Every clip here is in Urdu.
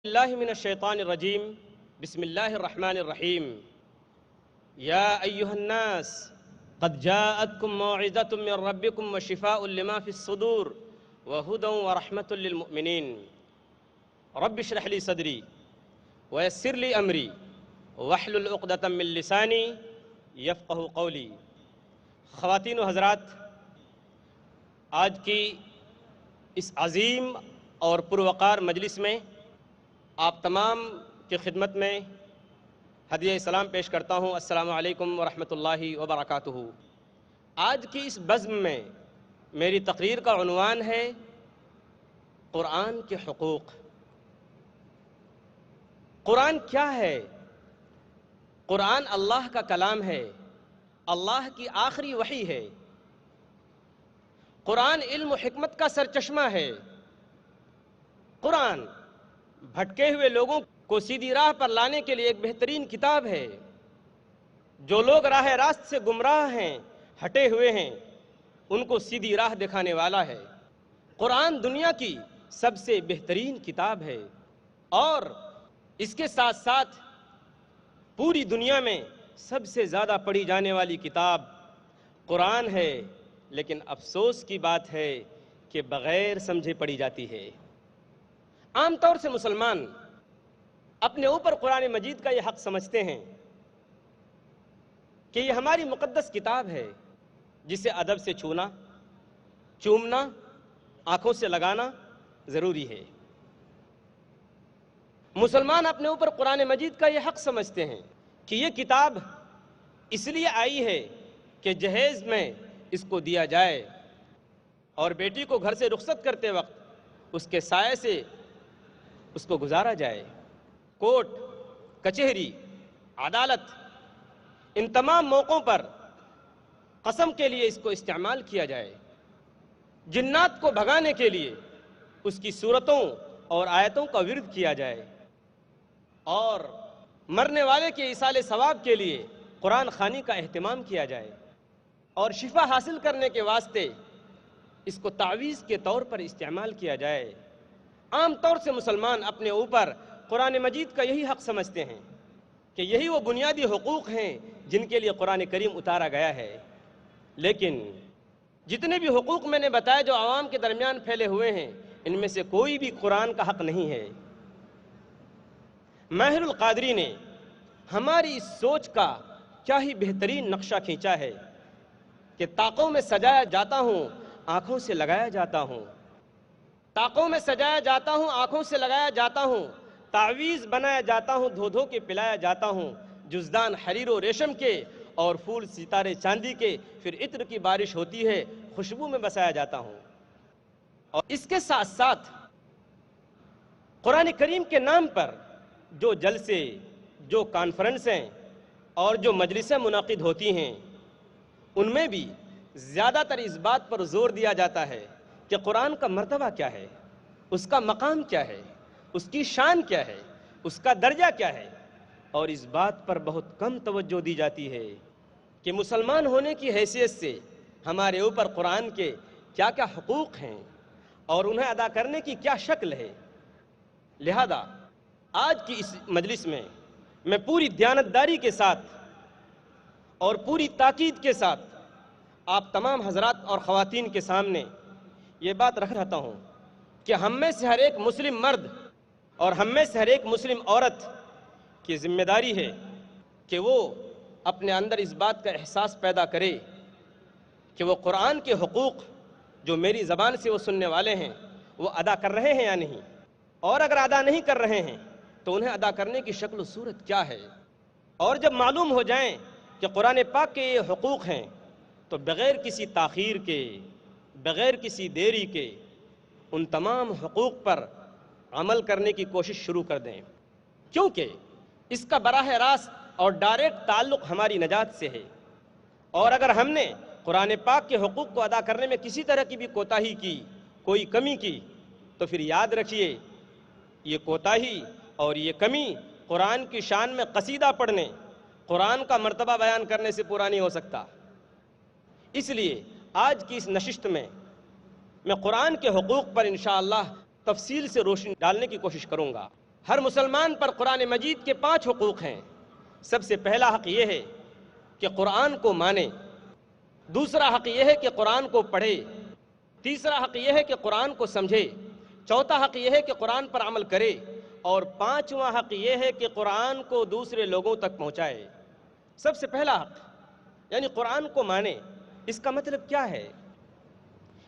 اللہ من الشیطان الرجیم بسم اللہ الرحمن الرحیم یا ایہا الناس قد جاءتکم موعظۃ من ربکم وشفاء لما فی الصدور وہدی ورحمۃ للمؤمنین رب اشرح لی صدری ویسر لی امری واحلل عقدۃ من لسانی یفقہوا قولی۔ خواتین و حضرات، آج کی اس عظیم اور پروقار مجلس میں آپ تمام کی خدمت میں ہدیہ سلام پیش کرتا ہوں۔ السلام علیکم ورحمۃ اللہ وبرکاتہ۔ آج کی اس بزم میں میری تقریر کا عنوان ہے قرآن کے حقوق۔ قرآن کیا ہے؟ قرآن اللہ کا کلام ہے، اللہ کی آخری وحی ہے۔ قرآن علم و حکمت کا سرچشمہ ہے۔ قرآن بھٹکے ہوئے لوگوں کو سیدھی راہ پر لانے کے لیے ایک بہترین کتاب ہے۔ جو لوگ راہ راست سے گمراہ ہیں، ہٹے ہوئے ہیں، ان کو سیدھی راہ دکھانے والا ہے۔ قرآن دنیا کی سب سے بہترین کتاب ہے، اور اس کے ساتھ ساتھ پوری دنیا میں سب سے زیادہ پڑھی جانے والی کتاب قرآن ہے۔ لیکن افسوس کی بات ہے کہ بغیر سمجھے پڑھی جاتی ہے۔ عام طور سے مسلمان اپنے اوپر قرآن مجید کا یہ حق سمجھتے ہیں کہ یہ ہماری مقدس کتاب ہے، جسے ادب سے چھونا، چومنا، آنکھوں سے لگانا ضروری ہے۔ مسلمان اپنے اوپر قرآن مجید کا یہ حق سمجھتے ہیں کہ یہ کتاب اس لیے آئی ہے کہ جہیز میں اس کو دیا جائے، اور بیٹی کو گھر سے رخصت کرتے وقت اس کے سائے سے اس کو گزارا جائے۔ کورٹ، کچہری، عدالت، ان تمام موقعوں پر قسم کے لیے اس کو استعمال کیا جائے۔ جنات کو بھگانے کے لیے اس کی صورتوں اور آیتوں کا ورد کیا جائے، اور مرنے والے کے ایصال ثواب کے لیے قرآن خوانی کا اہتمام کیا جائے، اور شفا حاصل کرنے کے واسطے اس کو تعویذ کے طور پر استعمال کیا جائے۔ عام طور سے مسلمان اپنے اوپر قرآن مجید کا یہی حق سمجھتے ہیں کہ یہی وہ بنیادی حقوق ہیں جن کے لیے قرآن کریم اتارا گیا ہے۔ لیکن جتنے بھی حقوق میں نے بتایا جو عوام کے درمیان پھیلے ہوئے ہیں، ان میں سے کوئی بھی قرآن کا حق نہیں ہے۔ ماہر القادری نے ہماری اس سوچ کا کیا ہی بہترین نقشہ کھینچا ہے کہ طاقوں میں سجایا جاتا ہوں، آنکھوں سے لگایا جاتا ہوں۔ طاقوں میں سجایا جاتا ہوں، آنکھوں سے لگایا جاتا ہوں، تعویذ بنایا جاتا ہوں، دھو دھو کے پلایا جاتا ہوں، جزدان حریر و ریشم کے اور پھول ستارے چاندی کے، پھر عطر کی بارش ہوتی ہے، خوشبو میں بسایا جاتا ہوں۔ اور اس کے ساتھ ساتھ قرآن کریم کے نام پر جو جلسے، جو کانفرنسیں اور جو مجلسیں منعقد ہوتی ہیں، ان میں بھی زیادہ تر اس بات پر زور دیا جاتا ہے کہ قرآن کا مرتبہ کیا ہے، اس کا مقام کیا ہے، اس کی شان کیا ہے، اس کا درجہ کیا ہے، اور اس بات پر بہت کم توجہ دی جاتی ہے کہ مسلمان ہونے کی حیثیت سے ہمارے اوپر قرآن کے کیا کیا حقوق ہیں اور انہیں ادا کرنے کی کیا شکل ہے۔ لہذا آج کی اس مجلس میں پوری دیانتداری کے ساتھ اور پوری تاکید کے ساتھ آپ تمام حضرات اور خواتین کے سامنے یہ بات رکھ رہتا ہوں کہ ہم میں سے ہر ایک مسلم مرد اور ہم میں سے ہر ایک مسلم عورت کی ذمہ داری ہے کہ وہ اپنے اندر اس بات کا احساس پیدا کرے کہ وہ قرآن کے حقوق جو میری زبان سے وہ سننے والے ہیں وہ ادا کر رہے ہیں یا نہیں، اور اگر ادا نہیں کر رہے ہیں تو انہیں ادا کرنے کی شکل و صورت کیا ہے۔ اور جب معلوم ہو جائیں کہ قرآن پاک کے یہ حقوق ہیں تو بغیر کسی تاخیر کے، بغیر کسی دیری کے ان تمام حقوق پر عمل کرنے کی کوشش شروع کر دیں، کیونکہ اس کا براہ راست اور ڈائریکٹ تعلق ہماری نجات سے ہے۔ اور اگر ہم نے قرآن پاک کے حقوق کو ادا کرنے میں کسی طرح کی بھی کوتاہی کی، کوئی کمی کی، تو پھر یاد رکھیے یہ کوتاہی اور یہ کمی قرآن کی شان میں قصیدہ پڑھنے، قرآن کا مرتبہ بیان کرنے سے پورا نہیں ہو سکتا۔ اس لیے آج کی اس نشست میں قرآن کے حقوق پر انشاءاللہ تفصیل سے روشنی ڈالنے کی کوشش کروں گا۔ ہر مسلمان پر قرآن مجید کے 5 حقوق ہیں۔ سب سے پہلا حق یہ ہے کہ قرآن کو مانے، دوسرا حق یہ ہے کہ قرآن کو پڑھے، تیسرا حق یہ ہے کہ قرآن کو سمجھے، چوتھا حق یہ ہے کہ قرآن پر عمل کرے، اور 5واں حق یہ ہے کہ قرآن کو دوسرے لوگوں تک پہنچائے۔ سب سے پہلا حق یعنی قرآن کو مانے۔ اس کا مطلب کیا ہے؟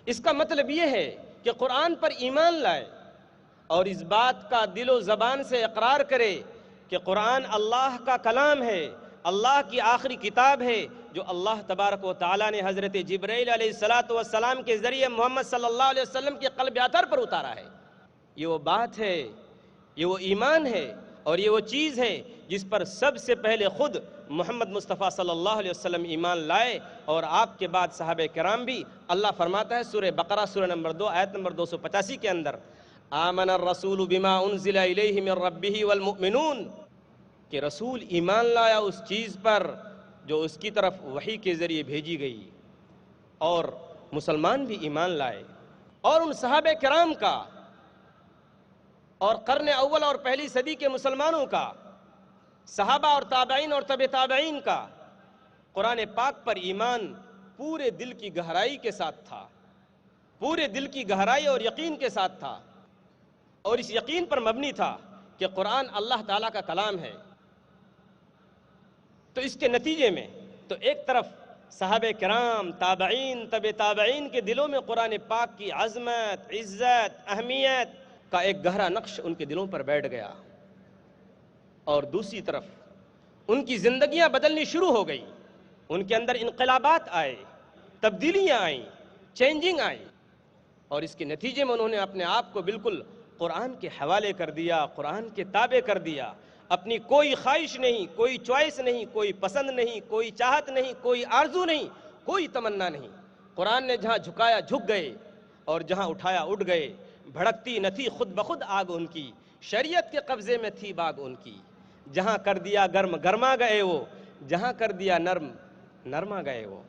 اس کا مطلب یہ ہے کہ قرآن پر ایمان لائے اور اس بات کا دل و زبان سے اقرار کرے کہ قرآن اللہ کا کلام ہے، اللہ کی آخری کتاب ہے، جو اللہ تبارک و تعالیٰ نے حضرت جبرائیل علیہ السلام کے ذریعے محمد صلی اللہ علیہ وسلم کے قلب اطہر پر اتارا ہے۔ یہ وہ بات ہے، یہ وہ ایمان ہے، اور یہ وہ چیز ہے جس پر سب سے پہلے خود محمد مصطفیٰ صلی اللہ علیہ وسلم ایمان لائے، اور آپ کے بعد صحابہ کرام بھی۔ اللہ فرماتا ہے سورہ بقرہ سورہ نمبر 2 آیت نمبر 285 کے اندر، آمن الرسول بما انزل الیہ من ربہ والمؤمنون، کہ رسول ایمان لایا اس چیز پر جو اس کی طرف وحی کے ذریعے بھیجی گئی، اور مسلمان بھی ایمان لائے۔ اور ان صحابہ کرام کا اور قرن اول اور پہلی صدی کے مسلمانوں کا، صحابہ اور تابعین اور تبع تابعین کا قرآن پاک پر ایمان پورے دل کی گہرائی کے ساتھ تھا، پورے دل کی گہرائی اور یقین کے ساتھ تھا، اور اس یقین پر مبنی تھا کہ قرآن اللہ تعالیٰ کا کلام ہے۔ تو اس کے نتیجے میں تو ایک طرف صحابہ کرام، تابعین، تبع تابعین کے دلوں میں قرآن پاک کی عظمت، عزت، اہمیت کا ایک گہرا نقش ان کے دلوں پر بیٹھ گیا، اور دوسری طرف ان کی زندگیاں بدلنی شروع ہو گئی، ان کے اندر انقلابات آئے، تبدیلیاں آئیں، چینجنگ آئی، اور اس کے نتیجے میں انہوں نے اپنے آپ کو بالکل قرآن کے حوالے کر دیا، قرآن کے تابع کر دیا۔ اپنی کوئی خواہش نہیں، کوئی چوائس نہیں، کوئی پسند نہیں، کوئی چاہت نہیں، کوئی آرزو نہیں، کوئی تمنا نہیں۔ قرآن نے جہاں جھکایا جھک گئے، اور جہاں اٹھایا اٹھ گئے۔ بھڑکتی نہ تھی خود بخود آگ ان کی، شریعت کے قبضے میں تھی باغ ان کی۔ جہاں کر دیا گرم گرما گئے وہ، جہاں کر دیا نرم نرما گئے وہ۔